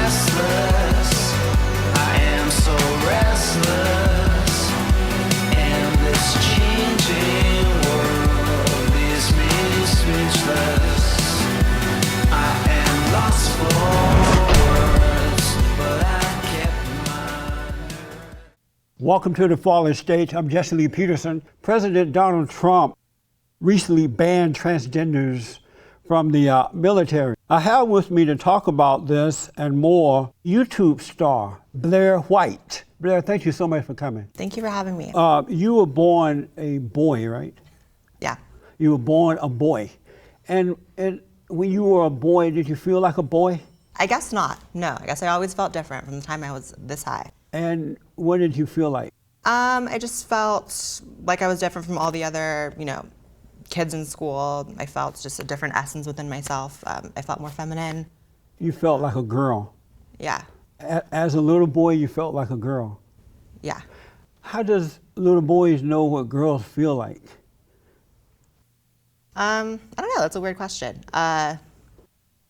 restless. I am so restless. And this changing world leaves me speechless. I am lost for words, but I kept my nerve. Welcome to The Fallen State. I'm Jesse Lee Peterson. President Donald Trump recently banned transgenders from the military. I have with me to talk about this and more YouTube star Blaire White. Blaire, thank you so much for coming. Thank you for having me. You were born a boy, right? Yeah. You were born a boy. And when you were a boy, did you feel like a boy? I guess not. No, I guess I always felt different from the time I was this high. And what did you feel like? I just felt like I was different from all the other, kids in school. I felt just a different essence within myself. I felt more feminine. You felt like a girl. Yeah. As a little boy, you felt like a girl. Yeah. How does little boys know what girls feel like? I don't know. That's a weird question. I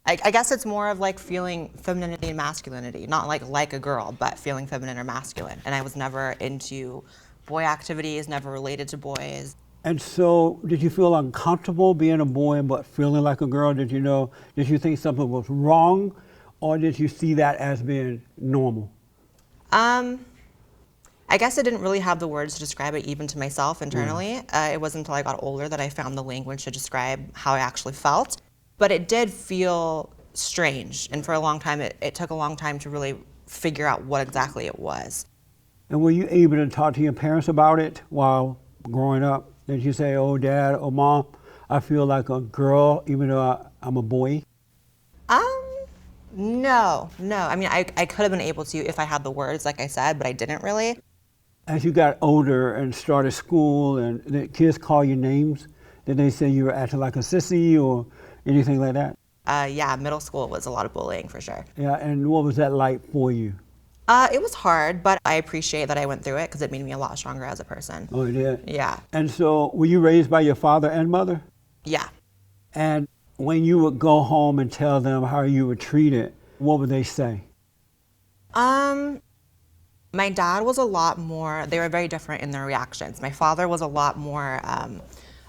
guess it's more of like feeling femininity and masculinity, not like a girl, but feeling feminine or masculine. And I was never into boy activities, never related to boys. And so, did you feel uncomfortable being a boy but feeling like a girl? Did you think something was wrong, or did you see that as being normal? I guess I didn't really have the words to describe it even to myself internally. It wasn't until I got older that I found the language to describe how I actually felt. But it did feel strange, and for a long time, it took a long time to really figure out what exactly it was. And were you able to talk to your parents about it while growing up? Did you say, oh, Dad, oh, Mom, I feel like a girl even though I'm a boy? No. I mean, I could have been able to if I had the words, like I said, but I didn't really. As you got older and started school and the kids call you names, did they say you were acting like a sissy or anything like that? Yeah, middle school was a lot of bullying for sure. Yeah, and what was that like for you? It was hard, but I appreciate that I went through it because it made me a lot stronger as a person. Oh, it did? Yeah. And so, were you raised by your father and mother? Yeah. And when you would go home and tell them how you were treated, what would they say? My dad was a lot more, they were very different in their reactions. My father was a lot more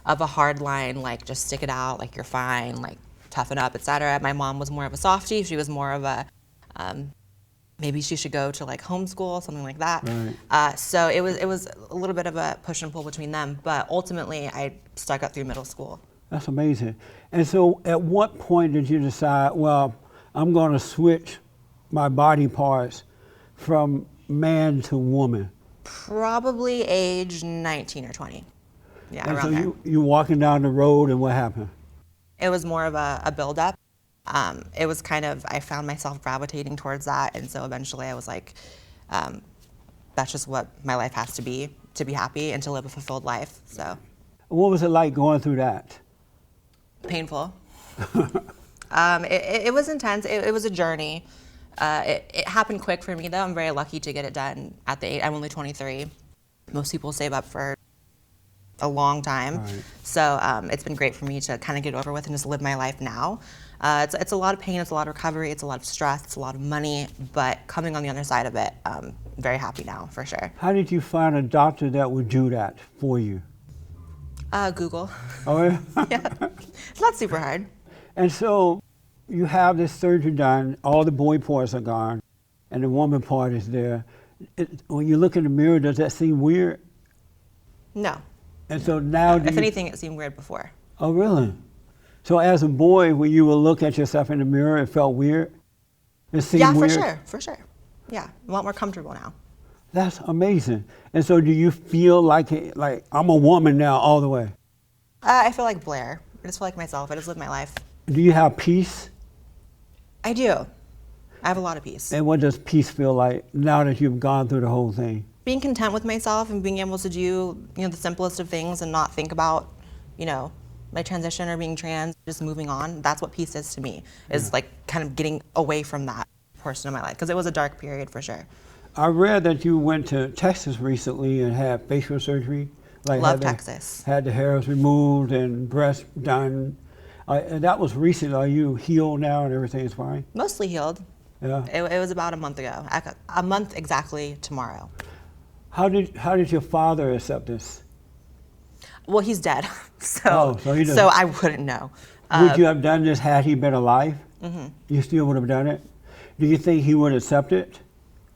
of a hard line, like just stick it out, like you're fine, like toughen up, etc. My mom was more of a softie. She was more of a, maybe she should go to like homeschool, something like that. Right. So it was a little bit of a push and pull between them, but ultimately I stuck up through middle school. That's amazing. And so at what point did you decide, well, I'm going to switch my body parts from man to woman? Probably age 19 or 20. Yeah, and around so there. you walking down the road and what happened? It was more of a build-up. It was kind of, I found myself gravitating towards that, and so eventually I was like, that's just what my life has to be happy and to live a fulfilled life, so. What was it like going through that? Painful. It was intense. It was a journey. It happened quick for me, though. I'm very lucky to get it done at the age. I'm only 23. Most people save up for a long time. Right. So it's been great for me to kind of get over with and just live my life now. It's a lot of pain, it's a lot of recovery, it's a lot of stress, it's a lot of money, but coming on the other side of it, I'm very happy now, for sure. How did you find a doctor that would do that for you? Google. Oh, yeah? Yeah, it's not super hard. And so you have this surgery done, all the boy parts are gone, and the woman part is there. When you look in the mirror, does that seem weird? No. And so now If anything, it seemed weird before. Oh, really? So as a boy, when you would look at yourself in the mirror, it felt weird? It seemed weird? Yeah, for sure. Yeah, a lot more comfortable now. That's amazing. And so do you feel like I'm a woman now all the way? I feel like Blaire. I just feel like myself. I just live my life. Do you have peace? I do. I have a lot of peace. And what does peace feel like now that you've gone through the whole thing? Being content with myself and being able to do, the simplest of things and not think about, my transition or being trans, just moving on. That's what peace is to me, is like kind of getting away from that portion of my life, because it was a dark period for sure. I read that you went to Texas recently and had facial surgery. Love Texas. Had the hairs removed and breasts done. And that was recent. Are you healed now and everything is fine? Mostly healed. Yeah. It was about a month ago. A month exactly tomorrow. How did your father accept this? Well, he's dead, Oh, so he doesn't. so I wouldn't know. Would you have done this had he been alive? Mm-hmm. You still would have done it? Do you think he would accept it?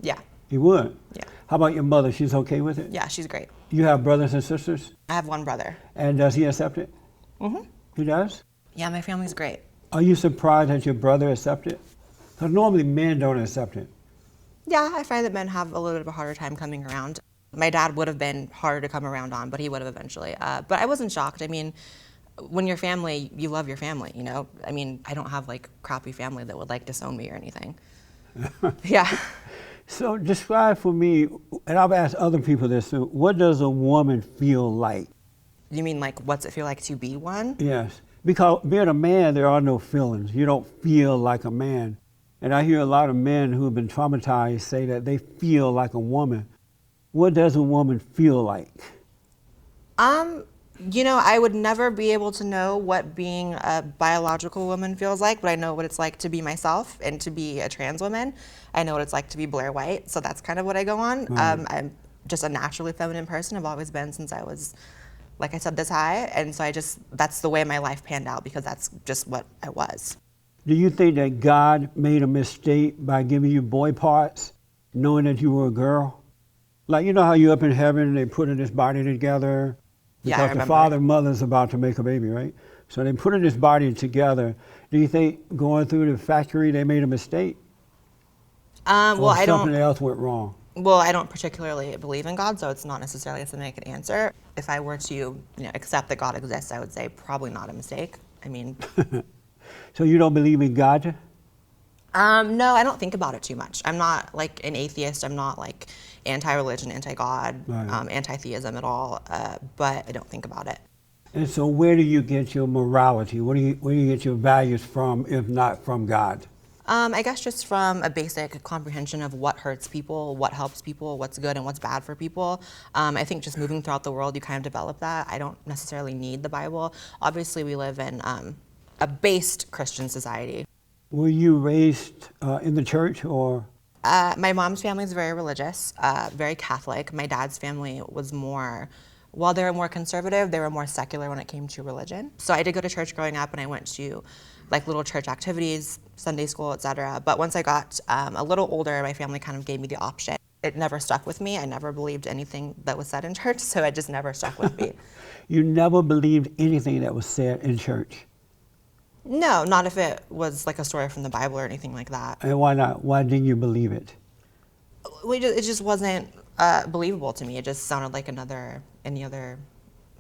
Yeah. He would? Yeah. How about your mother? She's okay with it? Yeah, she's great. You have brothers and sisters? I have one brother. And does he accept it? Mm-hmm. He does? Yeah, my family's great. Are you surprised that your brother accepted it? Because normally men don't accept it. Yeah, I find that men have a little bit of a harder time coming around. My dad would have been harder to come around on, but he would have eventually. But I wasn't shocked. I mean, when you're family, you love your family, you know? I mean, I don't have like crappy family that would like disown me or anything. Yeah. So describe for me, and I've asked other people this too, what does a woman feel like? You mean like, what's it feel like to be one? Yes, because being a man, there are no feelings. You don't feel like a man. And I hear a lot of men who have been traumatized say that they feel like a woman. What does a woman feel like? You know, I would never be able to know what being a biological woman feels like, but I know what it's like to be myself and to be a trans woman. I know what it's like to be Blaire White, so that's kind of what I go on. Right. I'm just a naturally feminine person. I've always been since I was, like I said, this high, and so that's the way my life panned out because that's just what I was. Do you think that God made a mistake by giving you boy parts, knowing that you were a girl? Like, you know how you're up in heaven and they put in this body together? Yeah, I Because the remember. father and mother's about to make a baby, right? So they put in this body together. Do you think going through the factory they made a mistake? Well, Or I something don't. else went wrong? Well, I don't particularly believe in God, so it's not necessarily something I could answer. If I were to, accept that God exists, I would say probably not a mistake. I mean, So you don't believe in God? no, I don't think about it too much. I'm not like an atheist. I'm not like anti-religion, anti-God, Right. anti-theism at all. But I don't think about it. And so where do you get your morality? Where do you get your values from, if not from God? I guess just from a basic comprehension of what hurts people, what helps people, what's good and what's bad for people. I think just moving throughout the world, you kind of develop that. I don't necessarily need the Bible. Obviously, we live in a based Christian society. Were you raised in the church or? My mom's family is very religious, very Catholic. My dad's family was more, while they were more conservative, they were more secular when it came to religion. So I did go to church growing up, and I went to like little church activities, Sunday school, etc. But once I got a little older, my family kind of gave me the option. It never stuck with me. I never believed anything that was said in church, so it just never stuck with me. You never believed anything that was said in church? No, not if it was like a story from the Bible or anything like that. And why not? Why didn't you believe it? It just wasn't believable to me. It just sounded like any other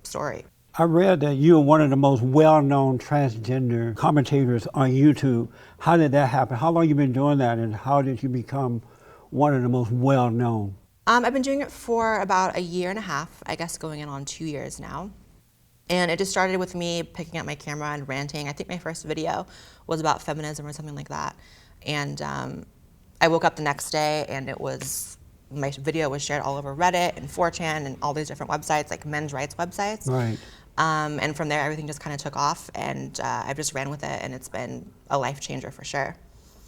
story. I read that you are one of the most well-known transgender commentators on YouTube. How did that happen? How long have you been doing that, and how did you become one of the most well-known? I've been doing it for about 1.5 years, I guess going in on 2 years now. And it just started with me picking up my camera and ranting. I think my first video was about feminism or something like that. And I woke up the next day and my video was shared all over Reddit and 4chan and all these different websites, like men's rights websites. Right. And from there, everything just kind of took off, and I've just ran with it, and it's been a life changer for sure.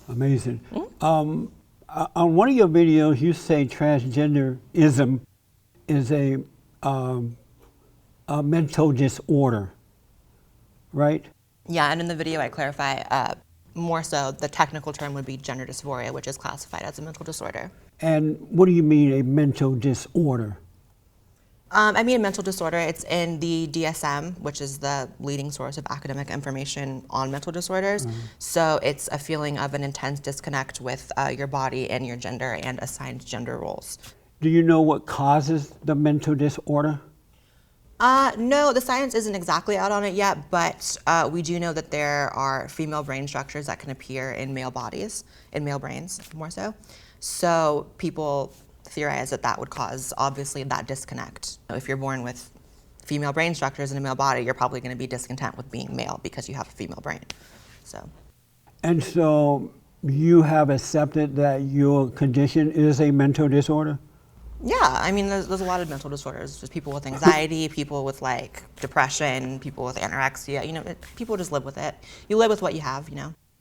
Amazing. On one of your videos, you say transgenderism is a mental disorder, right? Yeah, and in the video I clarify, more so the technical term would be gender dysphoria, which is classified as a mental disorder. And what do you mean a mental disorder? I mean a mental disorder, it's in the DSM, which is the leading source of academic information on mental disorders. So it's a feeling of an intense disconnect with your body and your gender and assigned gender roles. Do you know what causes the mental disorder? No, the science isn't exactly out on it yet, but we do know that there are female brain structures that can appear in male bodies, in male brains more so. So people theorize that would cause, obviously, that disconnect. If you're born with female brain structures in a male body, you're probably going to be discontent with being male because you have a female brain. So. And so you have accepted that your condition is a mental disorder? Yeah, I mean, there's a lot of mental disorders. There's people with anxiety, people with like depression, people with anorexia. People just live with it. You live with what you have,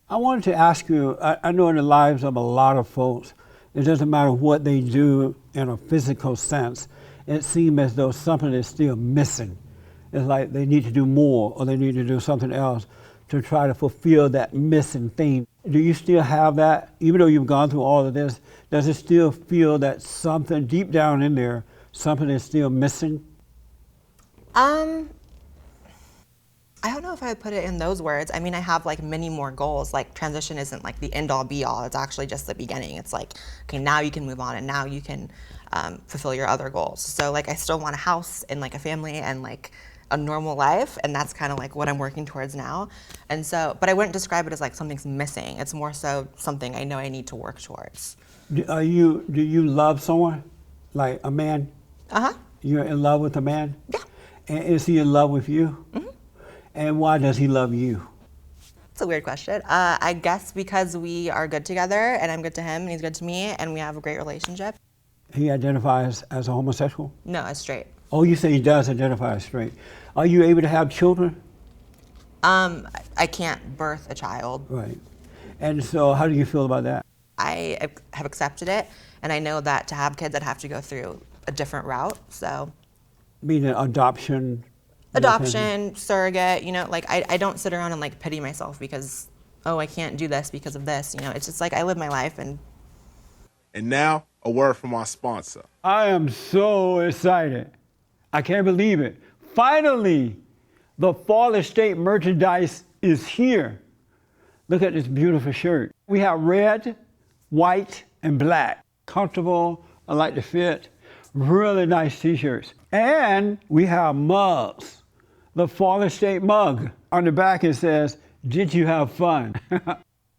I wanted to ask you, I know in the lives of a lot of folks, it doesn't matter what they do in a physical sense, it seems as though something is still missing. It's like they need to do more or they need to do something else to try to fulfill that missing thing. Do you still have that? Even though you've gone through all of this, does it still feel that something deep down in there, something is still missing? I don't know if I would put it in those words. I mean, I have like many more goals. Like transition isn't like the end all be all. It's actually just the beginning. It's like, okay, now you can move on and now you can fulfill your other goals. So like I still want a house and like a family and like a normal life. And that's kind of like what I'm working towards now. And so, but I wouldn't describe it as like something's missing. It's more so something I know I need to work towards. Do you love someone? Like a man? Uh-huh. You're in love with a man? Yeah. And is he in love with you? Mm-hmm. And why does he love you? It's a weird question. I guess because we are good together and I'm good to him and he's good to me and we have a great relationship. He identifies as a homosexual? No, as straight. Oh, you say he does identify as straight. Are you able to have children? I can't birth a child. Right. And so how do you feel about that? I have accepted it and I know that to have kids I'd have to go through a different route, so. Meaning adoption? Adoption, surrogate, you know, like I don't sit around and like pity myself because, oh, I can't do this because of this, you know, it's just like I live my life and. And now, a word from our sponsor. I am so excited. I can't believe it. Finally, the TheFallenState merchandise is here. Look at this beautiful shirt. We have red, white, and black. Comfortable, I like the fit. Really nice t-shirts. And we have mugs. The TheFallenState mug. On the back it says, did you have fun?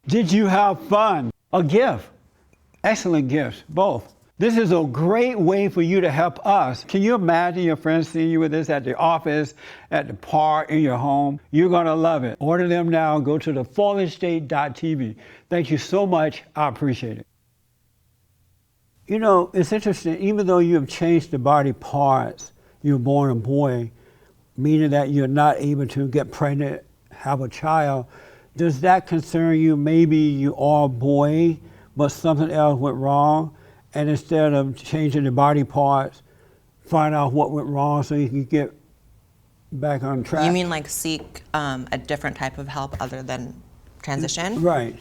Did you have fun? A gift. Excellent gifts, both. This is a great way for you to help us. Can you imagine your friends seeing you with this at the office, at the park, in your home? You're gonna love it. Order them now. Go to TheFallenState.tv. Thank you so much. I appreciate it. You know, it's interesting, even though you have changed the body parts, you were born a boy, meaning that you're not able to get pregnant, have a child, does that concern you? Maybe you are a boy, but something else went wrong, and instead of changing the body parts, find out what went wrong so you can get back on track? You mean like seek a different type of help other than transition? Right.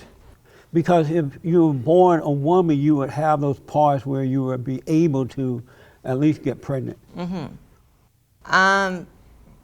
Because if you were born a woman, you would have those parts where you would be able to at least get pregnant.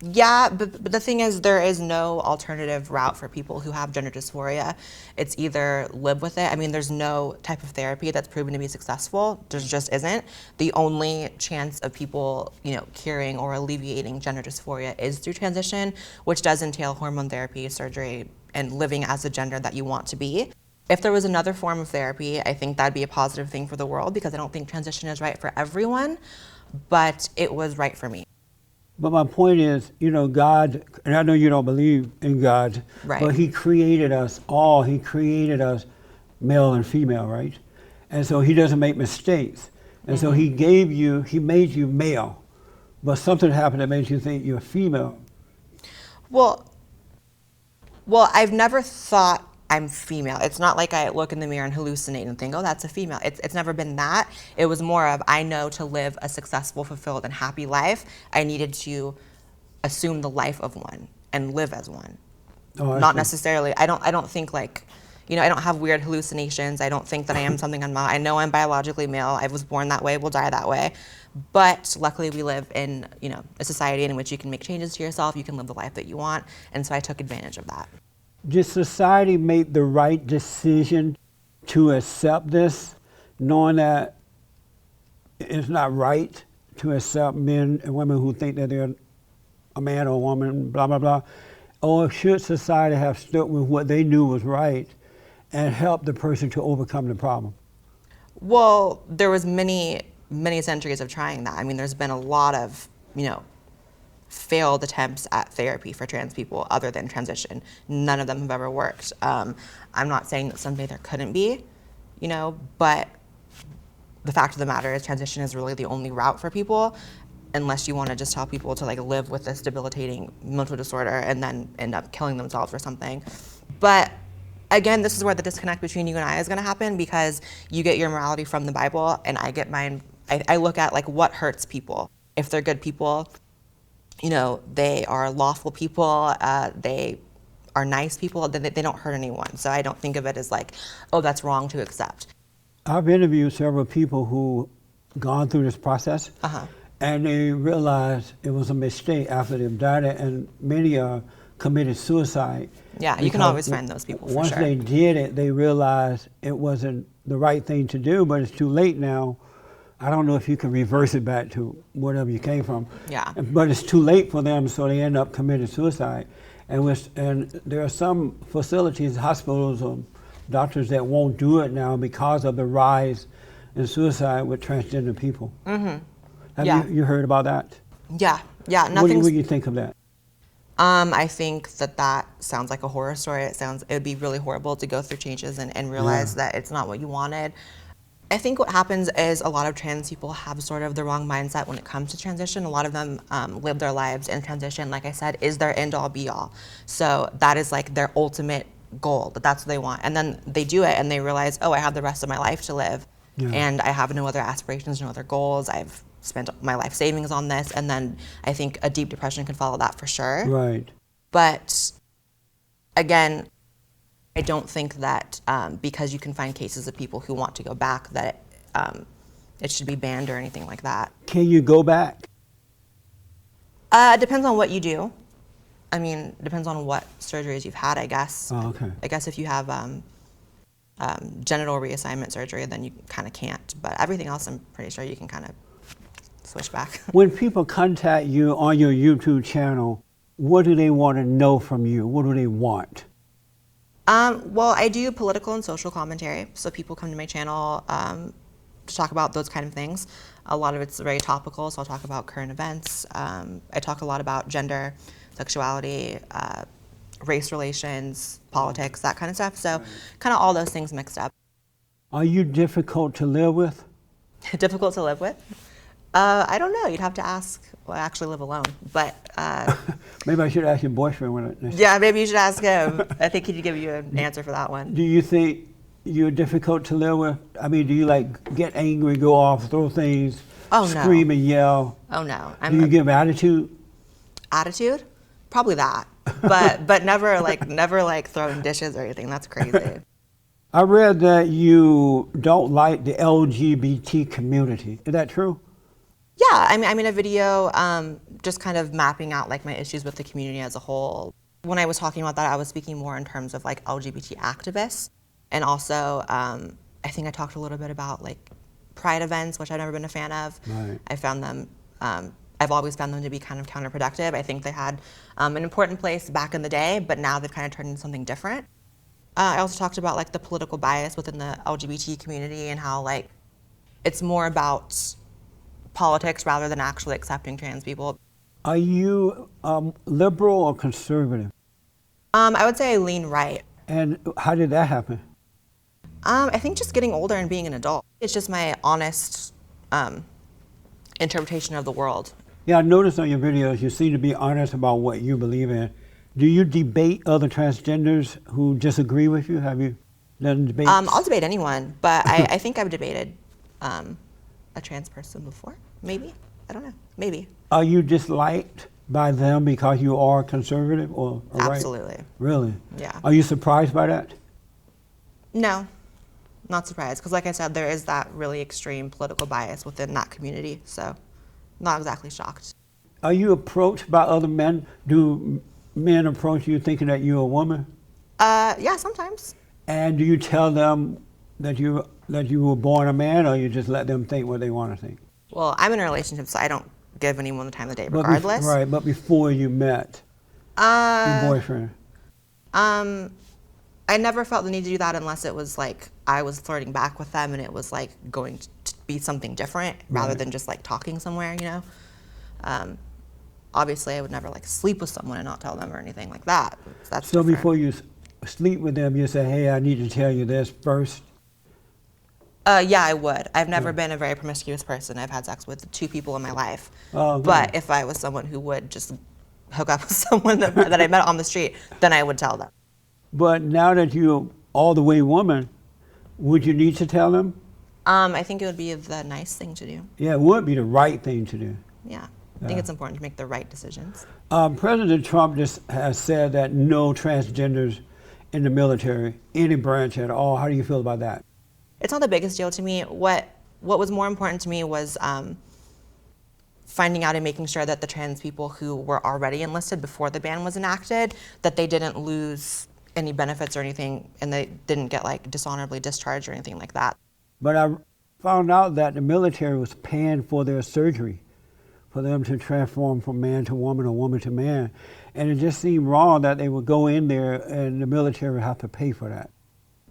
Yeah, but the thing is, there is no alternative route for people who have gender dysphoria. It's either live with it. I mean, there's no type of therapy that's proven to be successful. There just isn't. The only chance of people, you know, curing or alleviating gender dysphoria is through transition, which does entail hormone therapy, surgery, and living as the gender that you want to be. If there was another form of therapy, I think that'd be a positive thing for the world because I don't think transition is right for everyone, but it was right for me. But my point is, you know, God, and I know you don't believe in God, Right. but He created us all. He created us male and female, right? And so He doesn't make mistakes. And so He made you male, but something happened that made you think you're female. Well, I've never thought I'm female. It's not like I look in the mirror and hallucinate and think, oh, that's a female. It's never been that. It was more of, I know to live a successful, fulfilled, and happy life, I needed to assume the life of one and live as one. Oh, Not necessarily, I don't think like, you know, I don't have weird hallucinations. I don't think that I am something I'm not. I know I'm biologically male. I was born that way, will die that way. But luckily we live in, you know, a society in which you can make changes to yourself, you can live the life that you want, and so I took advantage of that. Did society make the right decision to accept this, knowing that it's not right to accept men and women who think that they're a man or a woman, blah, blah, blah? Or should society have stood with what they knew was right and help the person to overcome the problem? Well, there was many centuries of trying that. I mean, there's been a lot of, you know, failed attempts at therapy for trans people other than transition. None of them have ever worked. I'm not saying that someday there couldn't be, you know, but the fact of the matter is transition is really the only route for people, unless you want to just tell people to like live with this debilitating mental disorder and then end up killing themselves or something. But Again, this is where the disconnect between you and I is going to happen, because you get your morality from the Bible and I get mine. I look at like what hurts people. If they're good people, you know, they are lawful people, they are nice people, then they don't hurt anyone. So I don't think of it as like, oh, that's wrong to accept. I've interviewed several people who gone through this process, and they realized it was a mistake after they've done it, and many committed suicide. Yeah, you can always find those people for once sure. they did it, they realized it wasn't the right thing to do, but it's too late now. I don't know if you can reverse it back to whatever you came from. Yeah. But it's too late for them, so they end up committing suicide. And there are some facilities, hospitals, or doctors that won't do it now because of the rise in suicide with transgender people. Have you heard about that? Yeah. What do you think of that? I think that sounds like a horror story. It would be really horrible to go through changes and realize that it's not what you wanted. I think what happens is a lot of trans people have sort of the wrong mindset when it comes to transition. A lot of them live their lives in transition, like I said, is their end all be all. So that is like their ultimate goal, that's what they want. And then they do it and they realize, oh, I have the rest of my life to live and I have no other aspirations, no other goals. I've spent my life savings on this. And then I think a deep depression can follow that for sure. Right. But again, I don't think that because you can find cases of people who want to go back that it should be banned or anything like that. Can you go back? It depends on what you do. I mean, it depends on what surgeries you've had, I guess. Oh, okay. I guess if you have genital reassignment surgery, then you kind of can't. But everything else, I'm pretty sure you can kind of switch back. When people contact you on your YouTube channel, what do they want to know from you? What do they want? Well, I do political and social commentary, so people come to my channel to talk about those kind of things. A lot of it's very topical, so I'll talk about current events. I talk a lot about gender, sexuality, race relations, politics, that kind of stuff. So kind of all those things mixed up. Are you difficult to live with? Difficult to live with? I don't know. You'd have to ask. Well, I actually live alone, but Maybe I should ask your boyfriend when I. yeah, maybe you should ask him. I think he'd give you an answer for that one. Do you think you're difficult to live with? I mean, do you like get angry, go off, throw things, scream and yell? Oh no. Do you give attitude? Attitude? Probably that, but never like throwing dishes or anything. That's crazy. I read that you don't like the LGBT community. Is that true? Yeah, I made a video just kind of mapping out like my issues with the community as a whole. When I was talking about that, I was speaking more in terms of like LGBT activists, and also I think I talked a little bit about like pride events, which I've never been a fan of. Right. I found them, I've always found them to be kind of counterproductive. I think they had an important place back in the day, but now they've kind of turned into something different. I also talked about like the political bias within the LGBT community and how like it's more about politics rather than actually accepting trans people. Are you liberal or conservative? I would say I lean right. And how did that happen? I think just getting older and being an adult. It's just my honest interpretation of the world. Yeah, I noticed on your videos you seem to be honest about what you believe in. Do you debate other transgenders who disagree with you? Have you done debates? I'll debate anyone, but I think I've debated a trans person before, maybe. I don't know, maybe. Are you disliked by them because you are conservative or right? Absolutely. Really? Yeah. Are you surprised by that? No, not surprised, because like I said, there is that really extreme political bias within that community, so not exactly shocked. Are you approached by other men? Do men approach you thinking that you're a woman? Yeah, sometimes. And do you tell them that you were born a man, or you just let them think what they want to think? Well, I'm in a relationship, so I don't give anyone the time of day regardless. Right, but before you met your boyfriend? I never felt the need to do that unless it was like I was flirting back with them and it was like going to be something different rather than just like talking somewhere, you know? Obviously, I would never like sleep with someone and not tell them or anything like that. That's so different. Before you sleep with them, you say, hey, I need to tell you this first? Yeah, I would. I've never been a very promiscuous person. I've had sex with 2 people in my life. But if I was someone who would just hook up with someone that I met on the street, then I would tell them. But now that you all the way woman, would you need to tell them? I think it would be the nice thing to do. Yeah, it would be the right thing to do. Yeah, I think it's important to make the right decisions. President Trump just has said that no transgenders in the military, any branch at all. How do you feel about that? It's not the biggest deal to me. What was more important to me was finding out and making sure that the trans people who were already enlisted before the ban was enacted, that they didn't lose any benefits or anything, and they didn't get like dishonorably discharged or anything like that. But I found out that the military was paying for their surgery, for them to transform from man to woman or woman to man. And it just seemed wrong that they would go in there and the military would have to pay for that.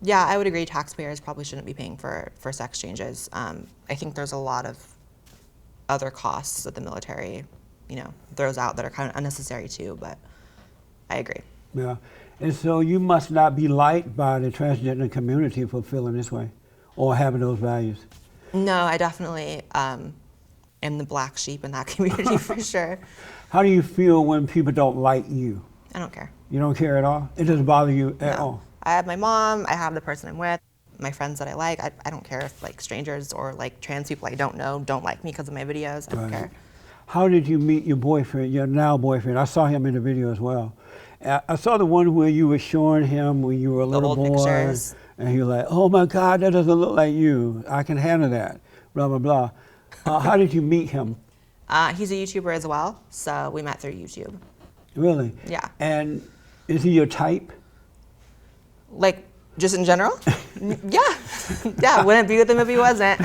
Yeah, I would agree taxpayers probably shouldn't be paying for sex changes. I think there's a lot of other costs that the military, throws out that are kind of unnecessary too, but I agree. Yeah. And so you must not be liked by the transgender community for feeling this way or having those values. No, I definitely am the black sheep in that community for sure. How do you feel when people don't like you? I don't care. You don't care at all? It doesn't bother you at No. all? I have my mom, I have the person I'm with, my friends that I like. I don't care if like strangers or like trans people I don't know don't like me because of my videos. I don't care. How did you meet your boyfriend, your now boyfriend? I saw him in the video as well. I saw the one where you were showing him when you were a little boy. Pictures. And he was like, oh my God, that doesn't look like you. I can handle that, blah, blah, blah. How did you meet him? He's a YouTuber as well, so we met through YouTube. Really? Yeah. And is he your type? Like, just in general? Yeah. Yeah, wouldn't be with him if he wasn't.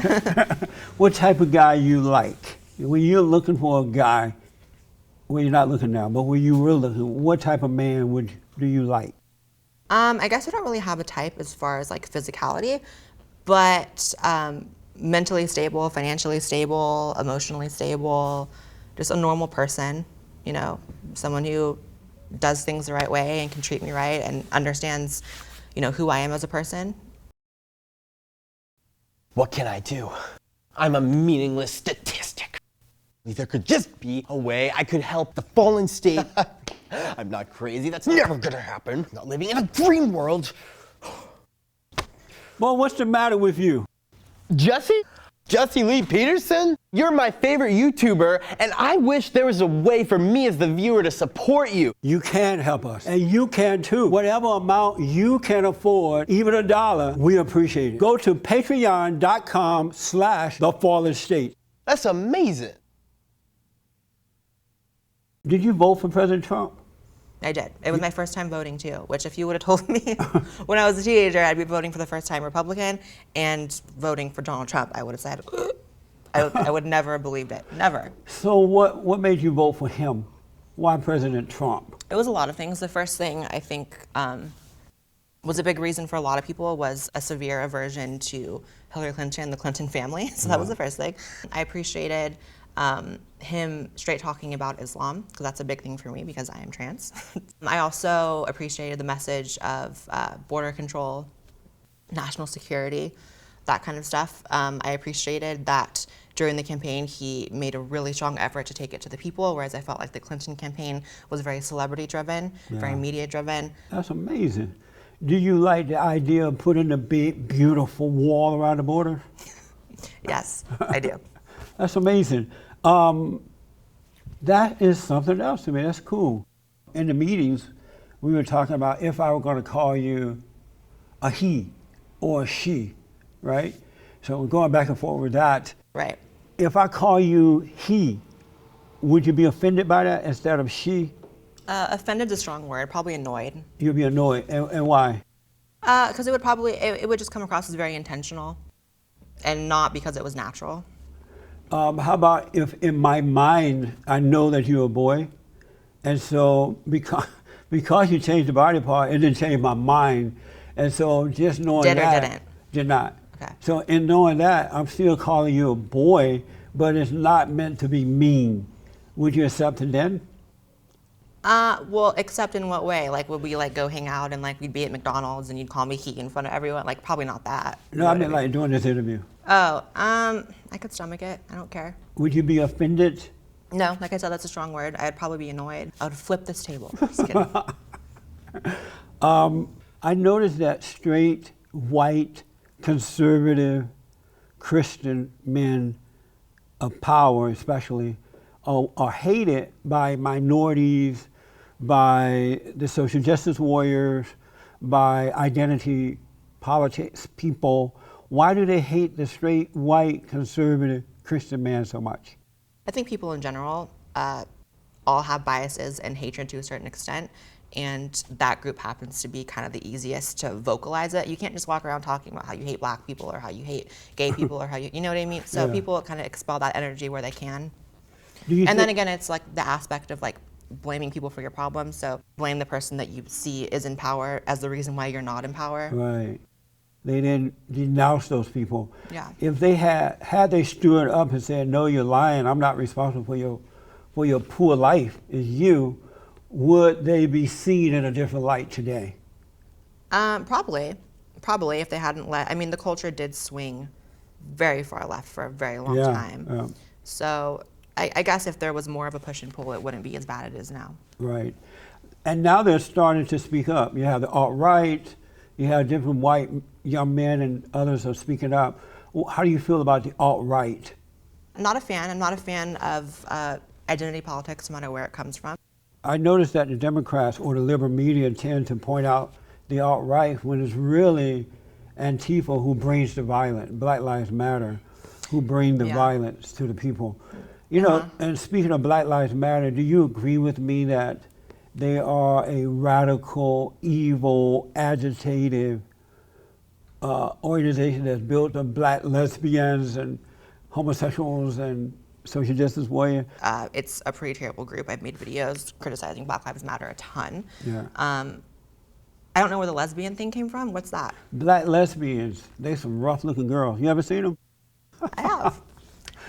What type of guy you like? When you're looking for a guy, well, you're not looking now, but when you were looking, what type of man do you like? I guess I don't really have a type as far as like physicality, but mentally stable, financially stable, emotionally stable, just a normal person, someone who does things the right way and can treat me right and understands, who I am as a person. What can I do? I'm a meaningless statistic. There could just be a way I could help the fallen state. I'm not crazy, that's never gonna happen. I'm not living in a dream world. Well, what's the matter with you? Jesse? Jesse Lee Peterson? You're my favorite YouTuber, and I wish there was a way for me as the viewer to support you. You can help us, and you can too. Whatever amount you can afford, even $1, we appreciate it. Go to patreon.com/TheFallenState. That's amazing. Did you vote for President Trump? I did. It was my first time voting too, which if you would have told me when I was a teenager I'd be voting for the first time Republican and voting for Donald Trump, I would have said, I would never have believed it, never. So what made you vote for him? Why President Trump? It was a lot of things. The first thing I think was a big reason for a lot of people was a severe aversion to Hillary Clinton, the Clinton family. So that was the first thing. I appreciated him straight talking about Islam, because that's a big thing for me because I am trans. I also appreciated the message of border control, national security, that kind of stuff. I appreciated that during the campaign he made a really strong effort to take it to the people, whereas I felt like the Clinton campaign was very celebrity driven, very media driven. That's amazing. Do you like the idea of putting a big, beautiful wall around the border? Yes, I do. That's amazing. That is something else to me. That's cool. In the meetings, we were talking about if I were going to call you a he or a she, right? So we're going back and forth with that. Right. If I call you he, would you be offended by that instead of she? Offended's a strong word, probably annoyed. You'd be annoyed, and why? Because it would just come across as very intentional and not because it was natural. How about if in my mind I know that you're a boy, and so because you changed the body part, it didn't change my mind, and so just knowing Did or that didn't? did not. Okay. So in knowing that, I'm still calling you a boy, but it's not meant to be mean. Would you accept it then? Well, except in what way? Like, would we like go hang out and like we'd be at McDonald's and you'd call me he in front of everyone? Like, probably not that. No, I mean like doing this interview. Oh, I could stomach it. I don't care. Would you be offended? No, like I said, that's a strong word. I'd probably be annoyed. I would flip this table. Just kidding. I noticed that straight, white, conservative, Christian men of power especially are hated by minorities, by the social justice warriors, by identity politics people. Why do they hate the straight, white, conservative Christian man so much? I think people in general all have biases and hatred to a certain extent, and that group happens to be kind of the easiest to vocalize it. You can't just walk around talking about how you hate black people or how you hate gay people or how you know what I mean? So Yeah. people kind of expel that energy where they can. Do you And then think- again, it's like the aspect of like blaming people for your problems. So blame the person that you see is in power as the reason why you're not in power. Right. They didn't denounce those people. Yeah. If they had they stood up and said, "No, you're lying. I'm not responsible for your poor life. It's you," would they be seen in a different light today? Probably if they hadn't let. I mean, the culture did swing very far left for a very long time. Yeah. So I guess if there was more of a push and pull, it wouldn't be as bad as it is now. Right. And now they're starting to speak up. You have the alt-right, you have different white young men and others are speaking up. How do you feel about the alt-right? I'm not a fan. I'm not a fan of identity politics, no matter where it comes from. I noticed that the Democrats or the liberal media tend to point out the alt-right when it's really Antifa who brings the violence, Black Lives Matter, who bring the Yeah. violence to the people. You know, and speaking of Black Lives Matter, do you agree with me that they are a radical, evil, agitative organization that's built of black lesbians and homosexuals and social justice warriors? It's a pretty terrible group. I've made videos criticizing Black Lives Matter a ton. Yeah. I don't know where the lesbian thing came from. What's that? Black lesbians, they some rough-looking girls. You ever seen them? I have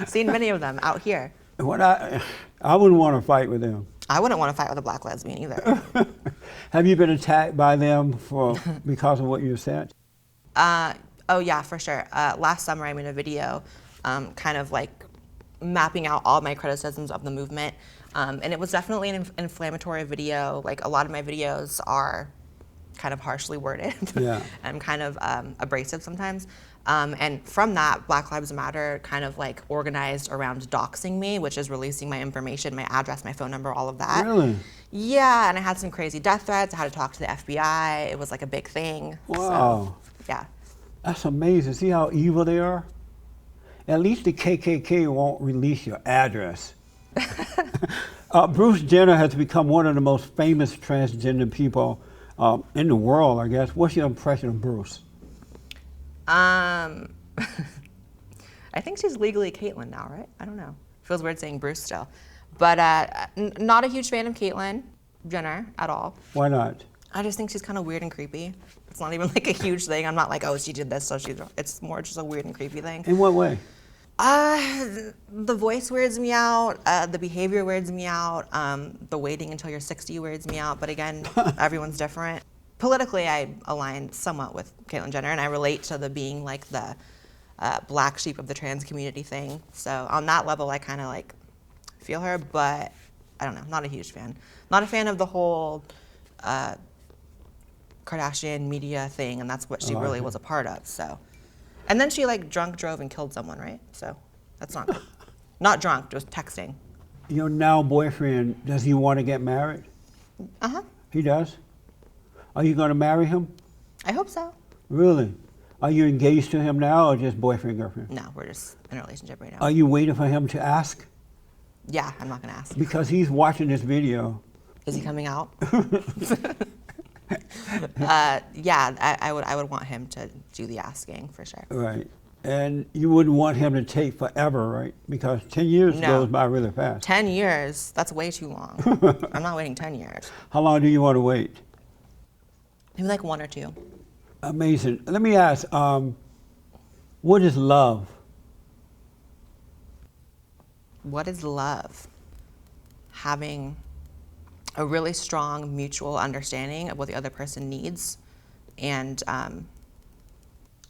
seen many of them out here. What I wouldn't want to fight with them. I wouldn't want to fight with a black lesbian either. Have you been attacked by them because of what you said? Oh yeah, for sure. Last summer I made a video kind of like mapping out all my criticisms of the movement. And it was definitely an inflammatory video. Like a lot of my videos are kind of harshly worded. Yeah. and kind of abrasive sometimes. And from that, Black Lives Matter kind of like organized around doxing me, which is releasing my information, my address, my phone number, all of that. Really? Yeah, and I had some crazy death threats. I had to talk to the FBI. It was like a big thing. Wow. So, yeah. That's amazing. See how evil they are? At least the KKK won't release your address. Bruce Jenner has become one of the most famous transgender people in the world, I guess. What's your impression of Bruce? I think she's legally Caitlyn now, right? I don't know. Feels weird saying Bruce still. But not a huge fan of Caitlyn Jenner at all. Why not? I just think she's kind of weird and creepy. It's not even like a huge thing. I'm not like, oh, she did this, so she's. It's more just a weird and creepy thing. In what way? The voice weirds me out. The behavior weirds me out. The waiting until you're 60 weirds me out. But again, everyone's different. Politically, I align somewhat with Caitlyn Jenner, and I relate to the being like the black sheep of the trans community thing. So on that level, I kind of like feel her, but I don't know, not a huge fan. Not a fan of the whole Kardashian media thing, and that's what she really was a part of. So, and then she like drunk drove and killed someone, right? So that's not good. Not drunk, just texting. Your now boyfriend, does he want to get married? Uh-huh. He does? Are you going to marry him? I hope so. Really? Are you engaged to him now or just boyfriend, girlfriend? No, we're just in a relationship right now. Are you waiting for him to ask? Yeah, I'm not gonna ask. Because he's watching this video. Is he coming out? Yeah, I would want him to do the asking for sure. Right. And you wouldn't want him to take forever, right? Because 10 years No. goes by really fast. 10 years, that's way too long. I'm not waiting 10 years. How long do you want to wait? Maybe like 1 or 2. Amazing. Let me ask, what is love? What is love? Having a really strong mutual understanding of what the other person needs and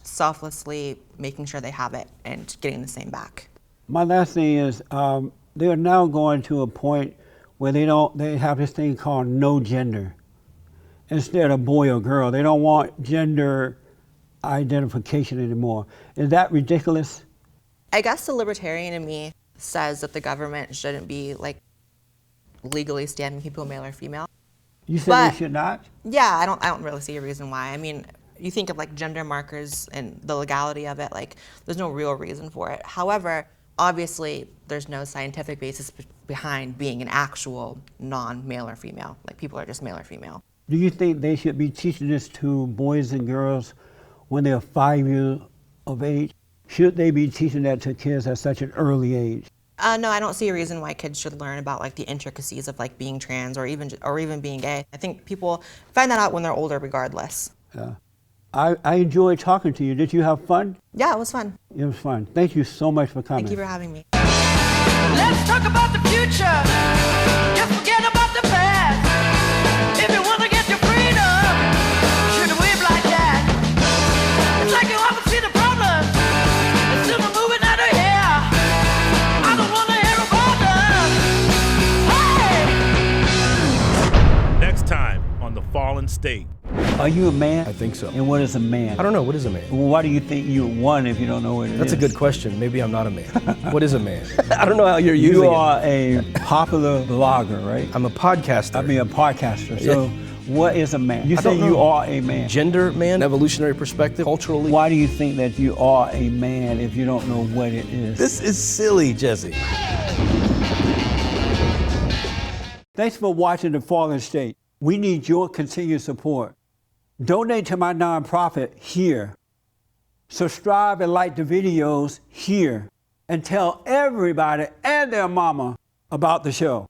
selflessly making sure they have it and getting the same back. My last thing is, they are now going to a point where they have this thing called no gender. instead of boy or girl. They don't want gender identification anymore. Is that ridiculous? I guess the libertarian in me says that the government shouldn't be like legally stamping people male or female. You said But- they should not? Yeah, I don't really see a reason why. I mean, you think of like gender markers and the legality of it, like there's no real reason for it. However, obviously there's no scientific basis behind being an actual non-male or female. Like people are just male or female. Do you think they should be teaching this to boys and girls when they're 5 years of age? Should they be teaching that to kids at such an early age? No, I don't see a reason why kids should learn about like the intricacies of like being trans or even being gay. I think people find that out when they're older regardless. Yeah. I enjoyed talking to you. Did you have fun? Yeah, it was fun. It was fun. Thank you so much for coming. Thank you for having me. Let's talk about the future. Just forget about the past. If you want to get your freedom, should have waved like that. It's like you haven't seen the problem. It's still moving out of here. I don't want to hear about them. Hey! Next time on The Fallen State. Are you a man? I think so. And what is a man? I don't know. What is a man? Well, why do you think you're one if you don't know what it is? That's a good question. Maybe I'm not a man. What is a man? I don't know how you're using You it. are a popular blogger, right? I'm a podcaster. I mean, a podcaster. So, what is a man? You I say don't you know. are a man. Gender man, evolutionary perspective, culturally. Why do you think that you are a man if you don't know what it is? This is silly, Jesse. Thanks for watching The Fallen State. We need your continued support. Donate to my nonprofit here. Subscribe and like the videos here. And tell everybody and their mama about the show.